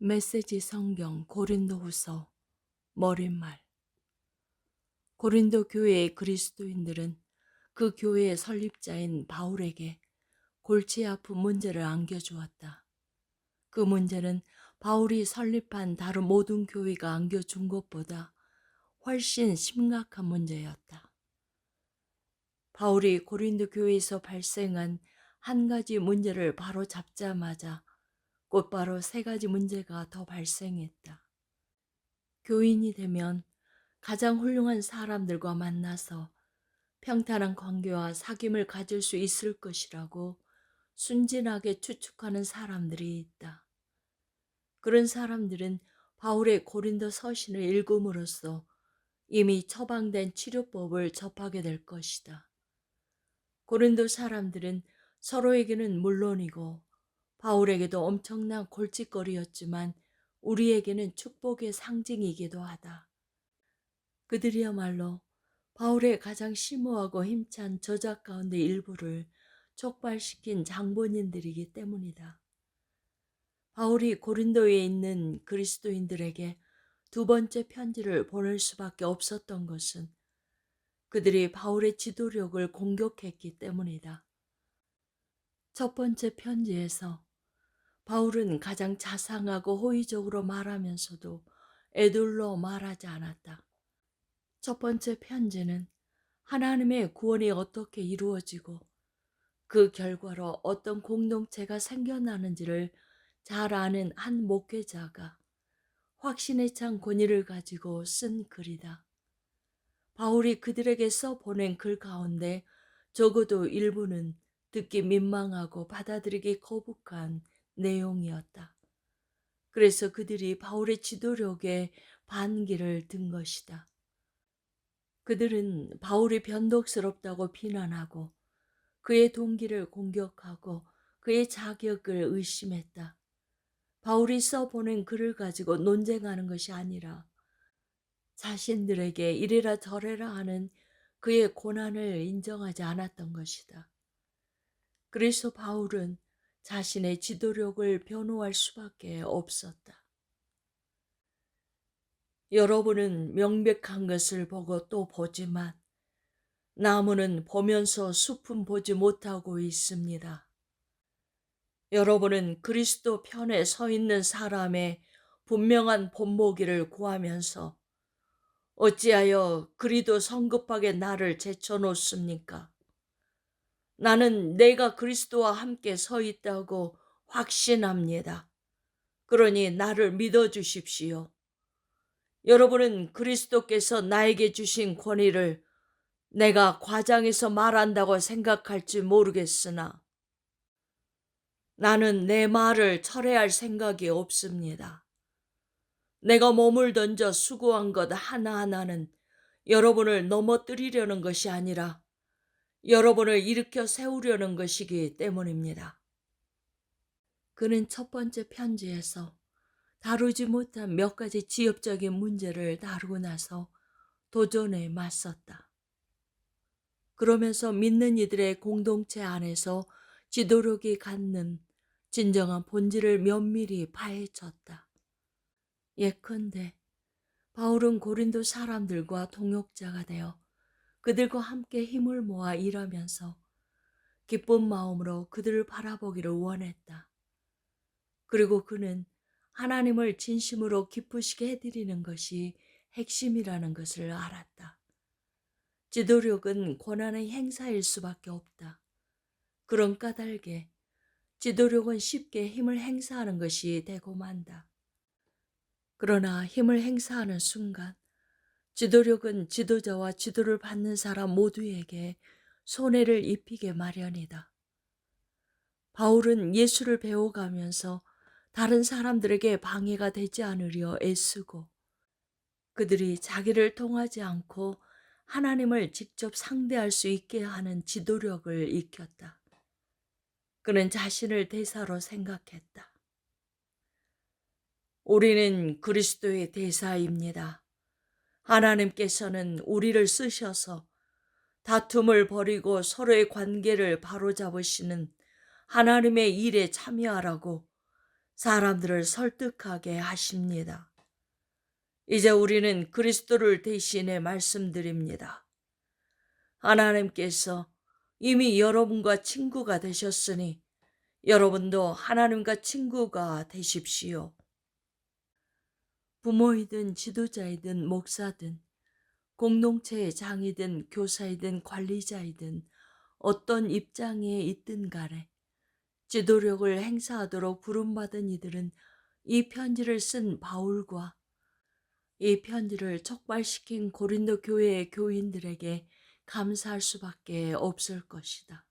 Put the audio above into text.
메시지 성경 고린도후서 머릿말. 고린도 교회의 그리스도인들은 그 교회의 설립자인 바울에게 골치 아픈 문제를 안겨주었다. 그 문제는 바울이 설립한 다른 모든 교회가 안겨준 것보다 훨씬 심각한 문제였다. 바울이 고린도 교회에서 발생한 한 가지 문제를 바로 잡자마자 곧바로 세 가지 문제가 더 발생했다. 교인이 되면 가장 훌륭한 사람들과 만나서 평탄한 관계와 사귐을 가질 수 있을 것이라고 순진하게 추측하는 사람들이 있다. 그런 사람들은 바울의 고린도 서신을 읽음으로써 이미 처방된 치료법을 접하게 될 것이다. 고린도 사람들은 서로에게는 물론이고 바울에게도 엄청난 골칫거리였지만 우리에게는 축복의 상징이기도 하다. 그들이야말로 바울의 가장 심오하고 힘찬 저작 가운데 일부를 촉발시킨 장본인들이기 때문이다. 바울이 고린도에 있는 그리스도인들에게 두 번째 편지를 보낼 수밖에 없었던 것은 그들이 바울의 지도력을 공격했기 때문이다. 첫 번째 편지에서 바울은 가장 자상하고 호의적으로 말하면서도 에둘러 말하지 않았다. 첫 번째 편지는 하나님의 구원이 어떻게 이루어지고 그 결과로 어떤 공동체가 생겨나는지를 잘 아는 한 목회자가 확신에 찬 권위를 가지고 쓴 글이다. 바울이 그들에게 써 보낸 글 가운데 적어도 일부는 듣기 민망하고 받아들이기 거북한 내용이었다. 그래서 그들이 바울의 지도력에 반기를 든 것이다. 그들은 바울이 변덕스럽다고 비난하고 그의 동기를 공격하고 그의 자격을 의심했다. 바울이 써보낸 글을 가지고 논쟁하는 것이 아니라 자신들에게 이래라 저래라 하는 그의 고난을 인정하지 않았던 것이다. 그래서 바울은 자신의 지도력을 변호할 수밖에 없었다. 여러분은 명백한 것을 보고 또 보지만 나무는 보면서 숲은 보지 못하고 있습니다. 여러분은 그리스도 편에 서 있는 사람의 분명한 본보기를 구하면서 어찌하여 그리도 성급하게 나를 제쳐놓습니까? 나는 내가 그리스도와 함께 서 있다고 확신합니다. 그러니 나를 믿어주십시오. 여러분은 그리스도께서 나에게 주신 권위를 내가 과장해서 말한다고 생각할지 모르겠으나 나는 내 말을 철회할 생각이 없습니다. 내가 몸을 던져 수고한 것 하나하나는 여러분을 넘어뜨리려는 것이 아니라 여러분을 일으켜 세우려는 것이기 때문입니다. 그는 첫 번째 편지에서 다루지 못한 몇 가지 지엽적인 문제를 다루고 나서 도전에 맞섰다. 그러면서 믿는 이들의 공동체 안에서 지도력이 갖는 진정한 본질을 면밀히 파헤쳤다. 예컨대 바울은 고린도 사람들과 동역자가 되어 그들과 함께 힘을 모아 일하면서 기쁜 마음으로 그들을 바라보기를 원했다. 그리고 그는 하나님을 진심으로 기쁘시게 해드리는 것이 핵심이라는 것을 알았다. 지도력은 권한의 행사일 수밖에 없다. 그런 까닭에 지도력은 쉽게 힘을 행사하는 것이 되고 만다. 그러나 힘을 행사하는 순간 지도력은 지도자와 지도를 받는 사람 모두에게 손해를 입히게 마련이다. 바울은 예수를 배워가면서 다른 사람들에게 방해가 되지 않으려 애쓰고 그들이 자기를 통하지 않고 하나님을 직접 상대할 수 있게 하는 지도력을 익혔다. 그는 자신을 대사로 생각했다. 우리는 그리스도의 대사입니다. 하나님께서는 우리를 쓰셔서 다툼을 버리고 서로의 관계를 바로잡으시는 하나님의 일에 참여하라고 사람들을 설득하게 하십니다. 이제 우리는 그리스도를 대신해 말씀드립니다. 하나님께서 이미 여러분과 친구가 되셨으니 여러분도 하나님과 친구가 되십시오. 부모이든 지도자이든 목사든 공동체의 장이든 교사이든 관리자이든 어떤 입장에 있든 간에 지도력을 행사하도록 부름받은 이들은 이 편지를 쓴 바울과 이 편지를 촉발시킨 고린도 교회의 교인들에게 감사할 수밖에 없을 것이다.